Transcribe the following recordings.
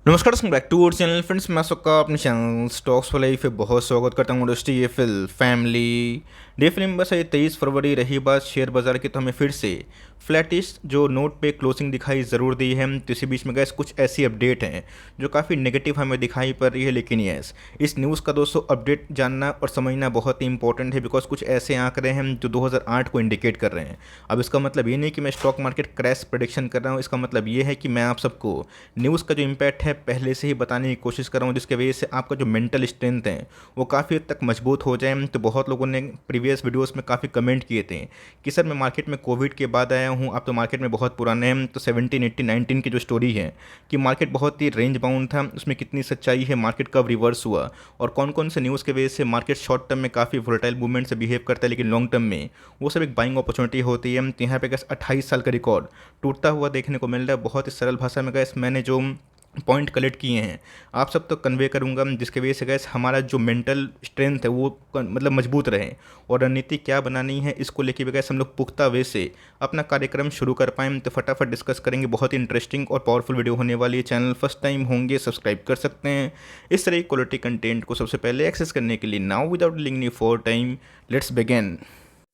नमस्कार दोस्तों, back to our channel friends. मैं सबका अपने चैनल स्टॉक्स वाले पे बहुत स्वागत करता हूँ। दोस्तों ये फैमिली डे फिल्म बस ये 23 फरवरी रही बात शेयर बाजार की, तो हमें फिर से फ्लैटिश जो नोट पे क्लोजिंग दिखाई ज़रूर दी है। तो इसी बीच में गैस कुछ ऐसी अपडेट हैं जो काफ़ी नेगेटिव हमें दिखाई पड़ रही है, लेकिन यस इस न्यूज़ का दोस्तों अपडेट जानना और समझना बहुत ही इंपॉर्टेंट है, बिकॉज कुछ ऐसे आंकड़े हैं जो 2008 को इंडिकेट कर रहे हैं। अब इसका मतलब ये नहीं कि मैं स्टॉक मार्केट क्रैश प्रेडिक्शन कर रहा हूँ, इसका मतलब ये है कि मैं आप सबको न्यूज़ का जो इम्पैक्ट है पहले से ही बताने की कोशिश कर रहा हूँ, जिसकी वजह से आपका जो मेंटल स्ट्रेंथ है वो काफ़ी हद तक मजबूत हो जाए। तो बहुत लोगों ने प्रीवियस वीडियोस में काफ़ी कमेंट किए थे कि सर मैं मार्केट में कोविड के बाद आया हूँ, आप तो मार्केट में बहुत पुराने हैं। तो 17, 18, 19 की जो स्टोरी है कि मार्केट बहुत ही रेंज बाउंड था, उसमें कितनी सच्चाई है, मार्केट कब रिवर्स हुआ और कौन कौन से न्यूज़ की वजह से मार्केट शॉर्ट टर्म में काफ़ी वोलेटाइल मूवमेंट से बिहेव करता है, लेकिन लॉन्ग टर्म में वो सब एक बाइंग अपॉर्चुनिटी होती है। तो यहाँ पे गैस 28 साल का रिकॉर्ड टूटता हुआ देखने को मिल रहा है। बहुत ही सरल भाषा में गैस मैंने जो पॉइंट कलेक्ट किए हैं आप सब तो कन्वे करूंगा, जिसके वजह से गैस हमारा जो मेंटल स्ट्रेंथ है वो मतलब मजबूत रहे और रणनीति क्या बनानी है इसको लेके गैस हम लोग पुख्ता वे से अपना कार्यक्रम शुरू कर पाएँ। तो फटाफट डिस्कस करेंगे, बहुत ही इंटरेस्टिंग और पावरफुल वीडियो होने वाली है। चैनल फर्स्ट टाइम होंगे सब्सक्राइब कर सकते हैं इस तरह की क्वालिटी कंटेंट को सबसे पहले एक्सेस करने के लिए। नाउ विदाउट लिंग फॉर टाइम लेट्स बिगिन।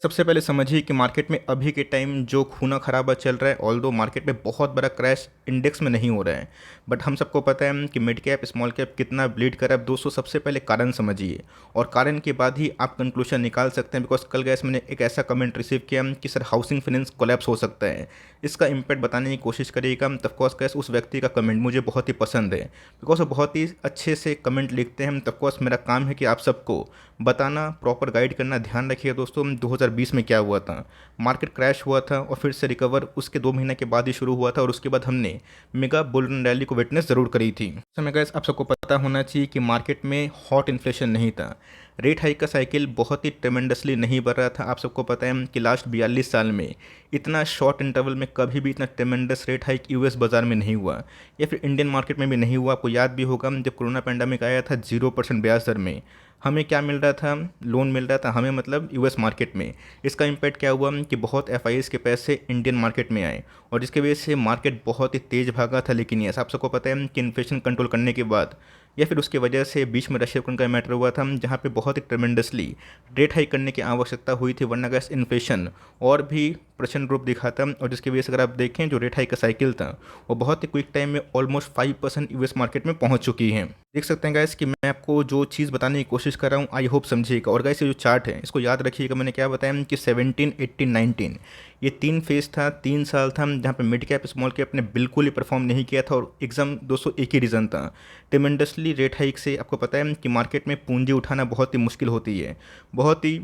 सबसे पहले समझिए कि मार्केट में अभी के टाइम जो खूना खराबा चल रहा है, ऑल्दो मार्केट में बहुत बड़ा क्रैश इंडेक्स में नहीं हो रहा है, बट हम सबको पता है कि मिड कैप स्मॉल कैप कितना ब्लीड कर रहा है। दोस्तों सबसे पहले कारण समझिए और कारण के बाद ही आप कंक्लूजन निकाल सकते हैं। बिकॉज कल गैस मैंने एक ऐसा कमेंट रिसीव किया कि सर हाउसिंग फाइनेंस कोलैप्स हो सकता है, इसका इम्पैक्ट बताने की कोशिश करिएगा। तफकोर्स गैस उस व्यक्ति का कमेंट मुझे बहुत ही पसंद है, बिकॉज वो बहुत ही अच्छे से कमेंट लिखते हैं। तफकोर्स मेरा काम है कि आप सबको बताना, प्रॉपर गाइड करना। ध्यान रखिएगा दोस्तों 2020 में क्या हुआ था, मार्केट क्रैश हुआ था और फिर से रिकवर उसके 2 महीने के बाद ही शुरू हुआ था और उसके बाद हमने मेगा बुल रन रैली को विटनेस ज़रूर करी थी। समय गैस आप सबको पता होना चाहिए कि मार्केट में हॉट इन्फ्लेशन नहीं था, रेट हाइक का साइकिल बहुत ही ट्रेमेंडसली नहीं बढ़ रहा था। आप सबको पता है कि लास्ट 42 साल में इतना शॉर्ट इंटरवल में कभी भी इतना ट्रेमेंडस रेट हाइक यूएस बाजार में नहीं हुआ या फिर इंडियन मार्केट में भी नहीं हुआ। आपको याद भी होगा जब कोरोना पैंडेमिक आया था 0% ब्याज दर में हमें क्या मिल रहा था, लोन मिल रहा था हमें, मतलब यूएस मार्केट में। इसका इम्पैक्ट क्या हुआ कि बहुत एफआईएस के पैसे इंडियन मार्केट में आए और जिसकी वजह से मार्केट बहुत ही तेज़ भागा था। लेकिन ये आप सबको पता है कि इन्फ्लेशन कंट्रोल करने के बाद या फिर उसकी वजह से बीच में रशिया यूक्रेन का मैटर हुआ था, जहाँ पे बहुत ही ट्रेमेंडसली रेट हाइक करने की आवश्यकता हुई थी, वरना गैस इन्फ्लेशन और भी प्रचंड रूप दिखाता। और जिसकी वजह से अगर आप देखें जो रेट हाइक का साइकिल था वो बहुत ही क्विक टाइम में ऑलमोस्ट 5% यूएस मार्केट में पहुंच चुकी है। देख सकते हैं गैस कि मैं आपको जो चीज़ बताने की कोशिश कर रहा हूँ आई होप समझिएगा। और गैस ये जो चार्ट है इसको याद रखिएगा, मैंने क्या बताया कि 17, 18, 19 ये 3 फेज था, 3 साल था जहाँ पे मिड कैप स्मॉल कैप ने बिल्कुल ही परफॉर्म नहीं किया था। और एग्जाम दोस्तों एक ही रीज़न था, ट्रेमेंडसली रेट हाइक से। आपको पता है कि मार्केट में पूंजी उठाना बहुत ही मुश्किल होती है, बहुत ही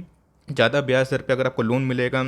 ज़्यादा ब्याज दर पे अगर आपको लोन मिलेगा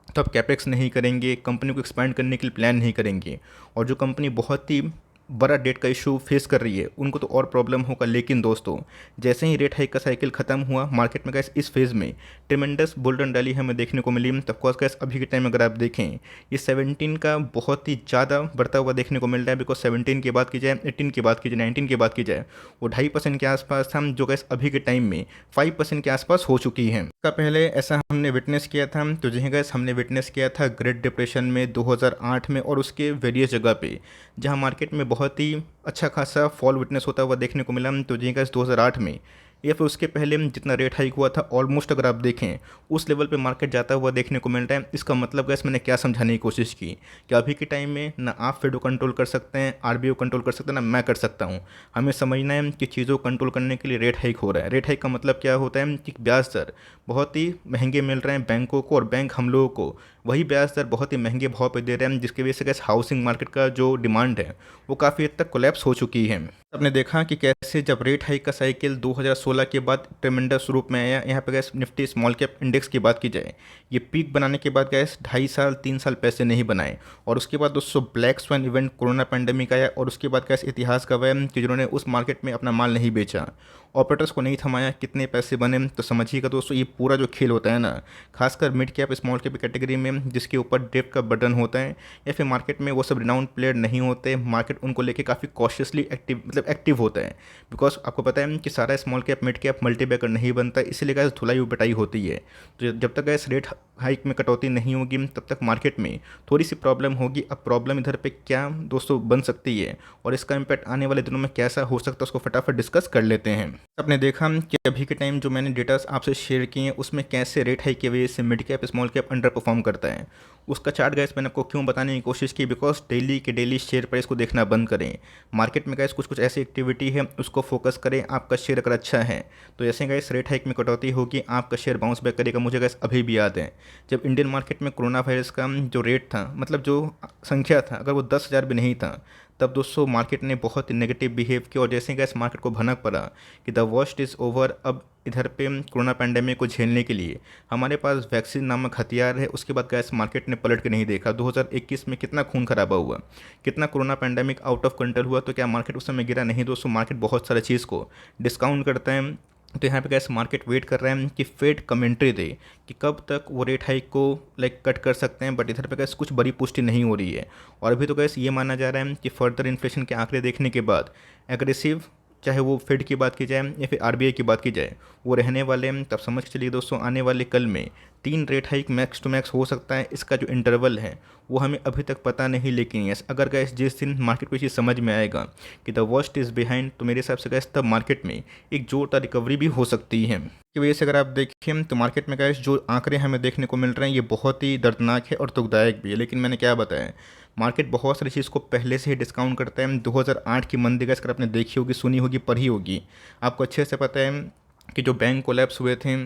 तो आप कैपेक्स नहीं करेंगे, कंपनी को एक्सपैंड करने के लिए प्लान नहीं करेंगे। और जो कंपनी बहुत ही बड़ा डेट का इशू फेस कर रही है उनको तो और प्रॉब्लम होगा। लेकिन दोस्तों जैसे ही रेट हाइक का साइकिल खत्म हुआ मार्केट में गैस इस फेज़ में ट्रेमेंडस बुल रन रैली हमें देखने को मिली। तब कोर्स गैस अभी के टाइम अगर आप देखें ये 17 का बहुत ही ज़्यादा बढ़ता हुआ देखने को मिल रहा है। बिकॉज 17 की बात की जाए, 18 की बात की जाए, 19 की बात की जाए, वो 2.5% के आसपास था, जो गैस अभी के टाइम में 5% के आसपास हो चुकी है। इसका पहले ऐसा हमने विटनेस किया था, तो जहाँ गैस हमने विटनेस किया था ग्रेट डिप्रेशन में 2008 में और उसके वेरियस जगह पे जहाँ मार्केट में बहुत ही अच्छा खासा फॉल विटनेस होता हुआ देखने को मिला। तो जी गैस 2008 में या फिर उसके पहले जितना रेट हाइक हुआ था ऑलमोस्ट अगर आप देखें उस लेवल पे मार्केट जाता हुआ देखने को मिल रहा है। इसका मतलब गैस मैंने क्या समझाने की कोशिश की कि अभी के टाइम में ना आप फेड को कंट्रोल कर सकते हैं, आरबीआई कंट्रोल कर सकते हैं, ना मैं कर सकता हूँ। हमें समझना है कि चीज़ों को कंट्रोल करने के लिए रेट हाइक हो रहा है। रेट हाइक का मतलब क्या होता है कि ब्याज दर बहुत ही महंगे मिल रहे हैं बैंकों को और बैंक हम लोगों को वही ब्याज दर बहुत ही महंगे भाव पे दे रहे हैं, जिसकी वजह से गैस हाउसिंग मार्केट का जो डिमांड है वो काफ़ी हद तक कोलैप्स हो चुकी है। आपने देखा कि कैसे जब रेट हाइक का साइकिल 2016 के बाद ट्रेमेंडस रूप में आया। यहाँ पे gas Nifty small cap index की बात की जाए, ये पीक बनाने के बाद गैस 2.5 साल 3 साल पैसे नहीं बनाए और उसके बाद दोस्तों black swan event corona pandemic आया और उसके बाद गैस इतिहास का वह कि जिन्होंने उस मार्केट में अपना माल नहीं बेचा, ऑपरेटर्स को नहीं थमाया, कितने पैसे बने। तो समझिएगा दोस्तों ये पूरा जो खेल होता है ना, खासकर mid cap small cap category में जिसके ऊपर डेप्थ का बर्डन होता है या फिर मार्केट में वो सब रिनाउंड प्लेयर नहीं होते, मार्केट उनको लेके काफ़ी कॉशियसली एक्टिव मतलब एक्टिव होता है। बिकॉज आपको पता है कि सारा small cap mid cap multi bagger नहीं बनता, इसीलिए गैस धुलाई बटाई होती है। तो जब तक गैस रेट हाइक में कटौती नहीं होगी तब तक मार्केट में थोड़ी सी प्रॉब्लम होगी। अब प्रॉब्लम इधर पे क्या दोस्तों बन सकती है और इसका इम्पैक्ट आने वाले दिनों में कैसा हो सकता है उसको फटाफट डिस्कस कर लेते हैं। आपने देखा कि अभी के टाइम जो मैंने डेटा आपसे शेयर किए हैं उसमें कैसे रेट हाइक की वजह से mid cap small cap under perform करता है। उसका चार्ट गैस मैंने आपको क्यों बताने की कोशिश की, बिकॉज डेली के डेली शेयर प्राइस को देखना बंद करें। मार्केट में गैस कुछ कुछ ऐसी एक्टिविटी है उसको फोकस करें। आपका शेयर अगर अच्छा है तो ऐसे गैस रेट हाइक में कटौती होगी, आपका शेयर बाउंस बैक करेगा। मुझे गैस अभी भी याद है जब इंडियन मार्केट में कोरोना वायरस का जो रेट था, मतलब जो संख्या था, अगर वो 10,000 भी नहीं था तब दोस्तों मार्केट ने बहुत ही नेगेटिव बिहेव किया। और जैसे गैस मार्केट को भनक पड़ा कि द वर्स्ट इज़ ओवर, अब इधर पे कोरोना पैंडेमिक को झेलने के लिए हमारे पास वैक्सीन नामक हथियार है, उसके बाद गैस मार्केट ने पलट के नहीं देखा। 2021 में कितना खून खराबा हुआ, कितना corona pandemic out of control हुआ, तो क्या मार्केट उस समय गिरा नहीं दोस्तों। मार्केट बहुत सारे चीज़ को डिस्काउंट करता है। तो यहाँ पे गैस मार्केट वेट कर रहे हैं कि फेड कमेंट्री दे कि कब तक वो रेट हाइक को कट कर सकते हैं, बट इधर पे गैस कुछ बड़ी पुष्टि नहीं हो रही है। और अभी तो गैस ये माना जा रहा है कि फर्दर इन्फ्लेशन के आंकड़े देखने के बाद एग्रेसिव, चाहे वो फेड की बात की जाए या फिर आरबीआई की बात की जाए, वो रहने वाले हैं। तब समझ के चलिए दोस्तों आने वाले कल में 3 rate hike max to max हो सकता है। इसका जो इंटरवल है वो हमें अभी तक पता नहीं, लेकिन यस अगर गैस जिस दिन मार्केट को ये चीज़ समझ में आएगा कि द वर्स्ट इज़ बिहाइंड, तो मेरे हिसाब से गैस तब मार्केट में एक जोरदार रिकवरी भी हो सकती है। की वजह से अगर आप देखें तो मार्केट में गैस जो आंकड़े हमें देखने को मिल रहे हैं ये बहुत ही दर्दनाक है और दुखदायक भी है। लेकिन मैंने क्या बताया, मार्केट बहुत सारी चीज़ को पहले से ही डिस्काउंट करता है। 2008 की मंदी गैस अगर आपने देखी होगी, सुनी होगी, पढ़ी होगी, आपको अच्छे से पता है कि जो बैंक कोलैप्स हुए थे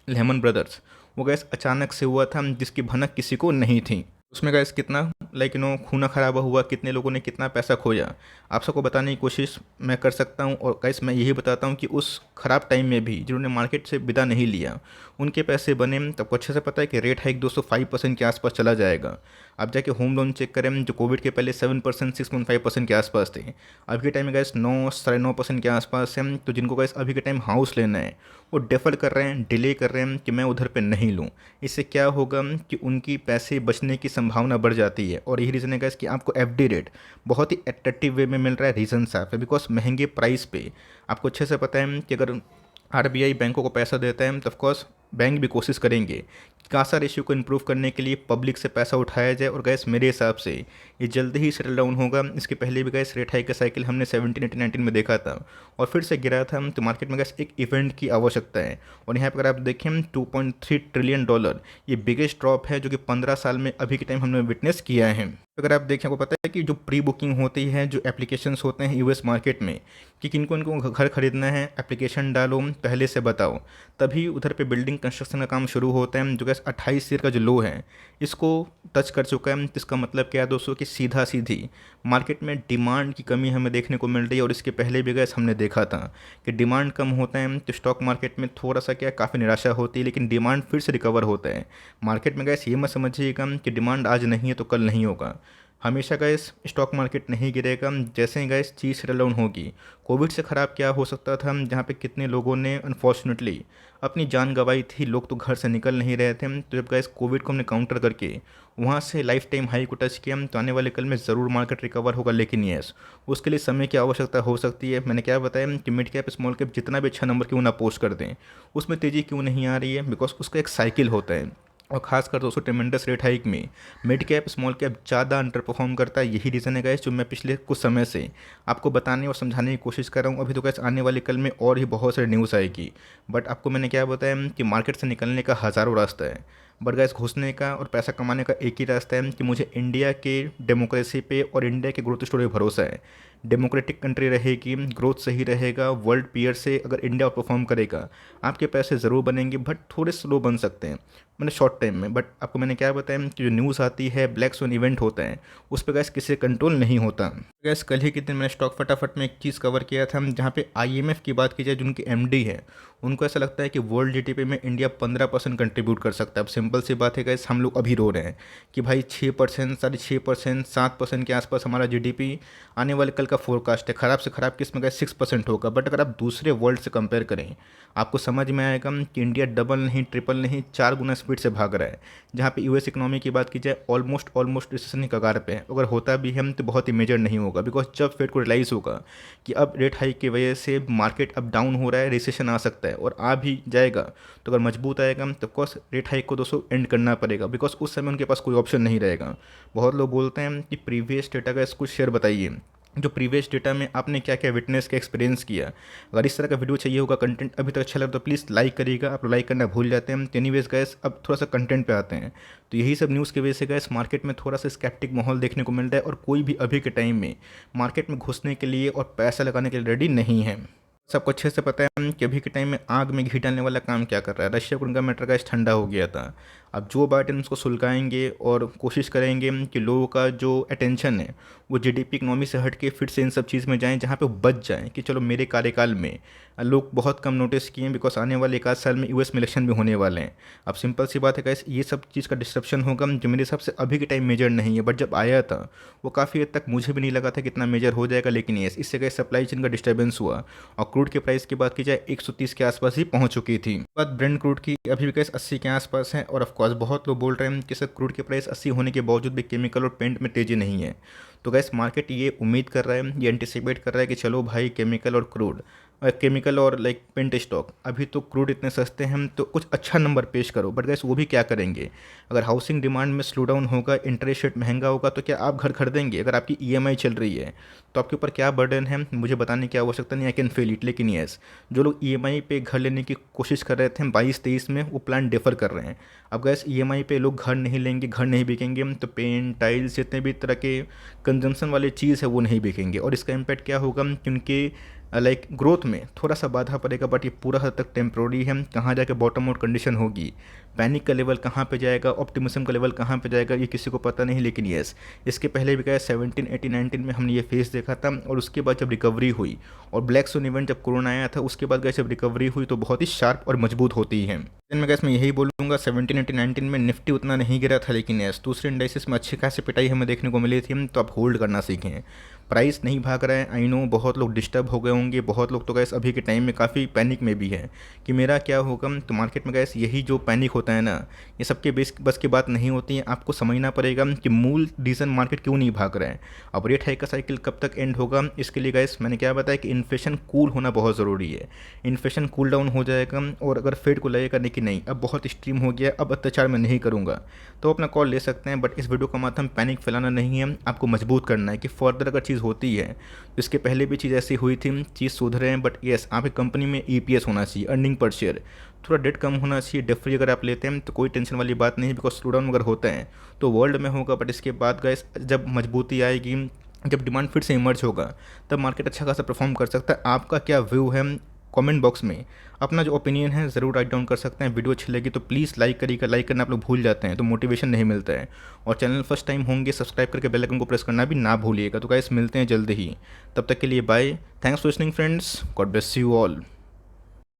लेमन ब्रदर्स, वो गैस अचानक से हुआ था जिसकी भनक किसी को नहीं थी। उसमें गैस कितना खूना खराबा हुआ, कितने लोगों ने कितना पैसा खोया, आप सबको बताने की कोशिश मैं कर सकता हूँ। और गैस मैं यही बताता हूँ कि उस ख़राब टाइम में भी जिन्होंने मार्केट से विदा नहीं लिया उनके पैसे बने। तब को अच्छे से पता है कि रेट हाइक 205% के आसपास चला जाएगा। आप जाके होम लोन चेक करें, जो कोविड के पहले 7% 6.5% के आसपास थे, अभी के टाइम में गैस 9 9.5% के आसपास है। तो जिनको गैस अभी के टाइम हाउस लेना है वो डेफर कर रहे हैं, डिले कर रहे हैं कि मैं उधर पे नहीं लूँ। इससे क्या होगा कि उनकी पैसे बचने की संभावना बढ़ जाती है। और यही रीज़न है गैस कि आपको एफडी रेट बहुत ही अट्रैक्टिव वे में मिल रहा है। रीज़न साफ है, बिकॉज महंगे प्राइस पे आपको अच्छे से पता है कि अगर आरबीआई बैंकों को पैसा देता है तो ऑफकोर्स बैंक भी कोशिश करेंगे कासा रेशियो को इम्प्रूव करने के लिए पब्लिक से पैसा उठाया जाए। और गैस मेरे हिसाब से ये जल्दी ही सेटल डाउन होगा। इसके पहले भी गैस रेट हाइक का साइकिल हमने 17-18-19 में देखा था और फिर से गिरा था। तो मार्केट में गैस एक इवेंट की आवश्यकता है। और यहाँ पर अगर आप देखें $2.3 ट्रिलियन, ये बिगेस्ट ड्रॉप है जो कि 15 साल में अभी के टाइम हमने विटनेस किया है। अगर आप देखें आपको पता है कि जो प्री बुकिंग होती है, जो एप्लीकेशंस होते हैं यूएस मार्केट में कि किनको इनको घर खरीदना है, एप्लीकेशन डालो, पहले से बताओ, तभी उधर पे बिल्डिंग कंस्ट्रक्शन का काम शुरू होता है। जो गैस 28 ईयर का जो लो है इसको टच कर चुका है। इसका मतलब क्या है दोस्तों कि सीधा सीधी मार्केट में डिमांड की कमी हमें देखने को मिल रही है। और इसके पहले भी गैस हमने देखा था कि डिमांड कम होता है तो स्टॉक मार्केट में थोड़ा सा क्या काफ़ी निराशा होती है, लेकिन डिमांड फिर से रिकवर होता है। मार्केट में गैस ये मत समझिएगा कि डिमांड आज नहीं है तो कल नहीं होगा। हमेशा गैस स्टॉक मार्केट नहीं गिरेगा। जैसे ही गैस चीज़ सेटल डाउन होगी, कोविड से ख़राब क्या हो सकता था जहाँ पे कितने लोगों ने अनफॉर्चुनेटली अपनी जान गंवाई थी, लोग तो घर से निकल नहीं रहे थे। तो जब गैस कोविड को हमने काउंटर करके वहाँ से लाइफ टाइम हाई को टच किया, तो आने वाले कल में ज़रूर मार्केट रिकवर होगा। लेकिन यस उसके लिए समय की आवश्यकता हो सकती है। मैंने क्या बताया कि मिड कैप स्मॉल कैप जितना भी अच्छा नंबर क्यों ना पोस्ट कर दें, उसमें तेज़ी क्यों नहीं आ रही है, बिकॉज उसका एक साइकिल होता है। और खासकर दोस्तों ट्रेमेंडस रेट हाइक में मिड कैप स्मॉल कैप ज़्यादा अंडर परफॉर्म करता है। यही रीज़न है गैस जो मैं पिछले कुछ समय से आपको बताने और समझाने की कोशिश कर रहा हूँ। अभी तो गैस आने वाले कल में और ही बहुत सारी न्यूज़ आएगी, बट आपको मैंने क्या बताया कि मार्केट से निकलने का हज़ारों रास्ता है, बट गैस घुसने का और पैसा कमाने का एक ही रास्ता है कि मुझे इंडिया के डेमोक्रेसी पे और इंडिया के ग्रोथ स्टोरी पर भरोसा है। डेमोक्रेटिक कंट्री रहेगी, ग्रोथ सही रहेगा, वर्ल्ड पीयर से अगर इंडिया परफॉर्म करेगा आपके पैसे ज़रूर बनेंगे, बट थोड़े स्लो बन सकते हैं मैंने शॉर्ट टाइम में। बट आपको मैंने क्या बताया कि जो न्यूज़ आती है, ब्लैक स्वन इवेंट होता है, उस पर गैस किसी कंट्रोल नहीं होता। गैस कल ही के दिन मैंने स्टॉक फटाफट में एक चीज़ कवर किया था जहाँ पे आईएमएफ की बात की जाए, जो उनकी एमडी है, उनको ऐसा लगता है कि वर्ल्ड जीडीपी में इंडिया 15% कंट्रीब्यूट कर सकता है। अब सिंपल सी बात है गैस, हम लोग अभी रो रहे हैं कि भाई 6%, 6.5%, 7% के आसपास हमारा जीडीपी आने वाले कल का फोरकास्ट है, ख़राब से ख़राब केस में गए 6% होगा। बट अगर आप दूसरे वर्ल्ड से कंपेयर करें, आपको समझ में आएगा कि इंडिया डबल नहीं, ट्रिपल नहीं, 4 गुना स्पीड से भाग रहा है। जहाँ पे यूएस इकोनॉमी की बात की जाए, ऑलमोस्ट रिसेशन की कगार पे है। अगर होता भी है तो बहुत ही मेजर नहीं होगा, बिकॉज जब फेड को रियलाइज़ होगा कि अब रेट हाइक की वजह से मार्केट अब डाउन हो रहा है, रिसेशन आ सकता है और आ भी जाएगा, तो अगर मजबूत आएगा तो ऑफकोर्स रेट हाइक को दोस्तों एंड करना पड़ेगा, बिकॉज उस समय उनके पास कोई ऑप्शन नहीं रहेगा। बहुत लोग बोलते हैं कि प्रीवियस डेटा का कुछ शेयर बताइए, जो प्रीवियस डेटा में आपने क्या क्या विटनेस का एक्सपीरियंस किया। अगर इस तरह का वीडियो चाहिए होगा, कंटेंट अभी तक अच्छा लगा तो प्लीज़ लाइक करिएगा। आप लाइक करना भूल जाते हैं। तो एनीवेज गैस, अब थोड़ा सा कंटेंट पे आते हैं। तो यही सब न्यूज़ की वजह से गैस मार्केट में थोड़ा सा स्केप्टिक माहौल देखने को मिल रहा है और कोई भी अभी के टाइम में मार्केट में घुसने के लिए और पैसा लगाने के लिए रेडी नहीं है। सबको अच्छे से पता है कि अभी के टाइम में आग में घी डालने वाला काम क्या कर रहा है। रशिया को उनका मैटर गैस ठंडा हो गया था। अब जो बाइडेन उसको सुलगाएंगे और कोशिश करेंगे कि लोगों का जो अटेंशन है वो जीडीपी इकोनॉमी से हट के फिर से इन सब चीज़ में जाएं, जहाँ पे वो बच जाएं कि चलो मेरे कार्यकाल में लोग बहुत कम नोटिस किए हैं, बिकॉज आने वाले 1 आध साल में यूएस में इलेक्शन भी होने वाले हैं। अब सिंपल सी बात है गैस, ये सब चीज़ का डिस्ट्रप्शन होगा जो मेरे हिसाब से अभी के टाइम मेजर नहीं है, बट जब आया था वो काफ़ी हद तक मुझे भी नहीं लगा था कितना मेजर हो जाएगा। लेकिन ये इससे गैस सप्लाई चेन का डिस्टर्बेंस हुआ और क्रूड के प्राइस की बात की जाए 130 के आसपास ही पहुंच चुकी थी। बात ब्रेंट क्रूड की अभी भी गैस 80 के आसपास है और ऑफकोर्स बहुत लोग बोल रहे हैं कि सर क्रूड के प्राइस 80 होने के बावजूद भी केमिकल और पेंट में तेज़ी नहीं है। तो गैस मार्केट ये उम्मीद कर रहा है, ये एंटिसिपेट कर रहा है कि चलो भाई केमिकल और क्रूड, केमिकल और लाइक पेंट स्टॉक, अभी तो क्रूड इतने सस्ते हैं तो कुछ अच्छा नंबर पेश करो। बट गैस वो भी क्या करेंगे, अगर हाउसिंग डिमांड में स्लो डाउन होगा, इंटरेस्ट रेट महंगा होगा, तो क्या आप घर खरीदेंगे? अगर आपकी ईएमआई चल रही है तो आपके ऊपर क्या बर्डन है मुझे बताने की आवश्यकता नहीं, आई कैन फील इट। लेकिन यस, जो लोग ईएमआई पे घर लेने की कोशिश कर रहे थे 22-23 में, वो प्लान डिफर कर रहे हैं। अब गैस ईएमआई पे लोग घर नहीं लेंगे, घर नहीं बिकेंगे, तो पेंट, टाइल्स, जितने भी तरह के कंजम्पशन वाले चीज़ है वो नहीं बिकेंगे और इसका इम्पैक्ट क्या होगा कि उनके लाइक ग्रोथ में थोड़ा सा बाधा पड़ेगा। बट ये पूरा हद तक टेम्प्रोरी है। कहाँ जाके बॉटम आउट कंडीशन होगी, पैनिक का लेवल कहाँ पे जाएगा, ऑप्टिमिज्म का लेवल कहाँ पे जाएगा, ये किसी को पता नहीं। लेकिन यस, इसके पहले भी गया 17, 18, 19 में हमने ये फेस देखा था और उसके बाद जब रिकवरी हुई और ब्लैक स्वन इवेंट जब कोरोना आया था उसके बाद गए जब रिकवरी हुई तो बहुत ही शार्प और मजबूत होती है। मैं गैस मैं यही बोलूँगा 17, 18, 19 में निफ्टी उतना नहीं गिरा था, लेकिन यस दूसरे इंडाइसिस में अच्छी खासी पिटाई हमें देखने को मिली थी। तो आप होल्ड करना सीखें, प्राइस नहीं भाग रहा है। आई नो बहुत लोग डिस्टर्ब हो गए होंगे, बहुत लोग तो गैस अभी के टाइम में काफ़ी पैनिक में भी है कि मेरा क्या होगा। तो मार्केट में गैस यही जो पैनिक होता है ना, ये सबके बस की बात नहीं होती है। आपको समझना पड़ेगा कि मूल रीज़न मार्केट क्यों नहीं भाग रहा है। अब रेट हाइक का साइकिल कब तक एंड होगा, इसके लिए गैस मैंने क्या बताया कि इन्फ्लेशन कूल होना बहुत ज़रूरी है। इन्फ्लेशन कूल डाउन हो जाएगा और अगर फेड को लगेगा कि नहीं अब बहुत एक्सट्रीम हो गया, अब अत्याचार मैं नहीं करूँगा, तो अपना कॉल ले सकते हैं। बट इस वीडियो का माध्यम पैनिक फैलाना नहीं है, आपको मजबूत करना है कि फर्दर अगर चीज़ होती है, इसके पहले भी चीज़ ऐसी हुई थी, चीज़ सुधरे हैं। बट येस, आप एक कंपनी में ईपीएस होना चाहिए, अर्निंग पर शेयर थोड़ा डेट कम होना चाहिए। डेट फ्री अगर आप लेते हैं तो कोई टेंशन वाली बात नहीं, बिकॉज स्लो डाउन अगर होता है तो वर्ल्ड में होगा। बट इसके बाद गैस जब मजबूती आएगी, जब डिमांड फिर से इमर्ज होगा, तब मार्केट अच्छा खासा परफॉर्म कर सकता है। आपका क्या व्यू है, कमेंट बॉक्स में अपना जो ओपिनियन है ज़रूर राइट डाउन कर सकते हैं। वीडियो अच्छी लगी तो प्लीज़ लाइक करिएगा, लाइक करना आप लोग भूल जाते हैं तो मोटिवेशन नहीं मिलता है। और चैनल फर्स्ट टाइम होंगे सब्सक्राइब करके बेल आइकन को प्रेस करना भी ना भूलिएगा। तो गाइस मिलते हैं जल्द ही, तब तक के लिए bye. Thanks for listening friends, God bless you all.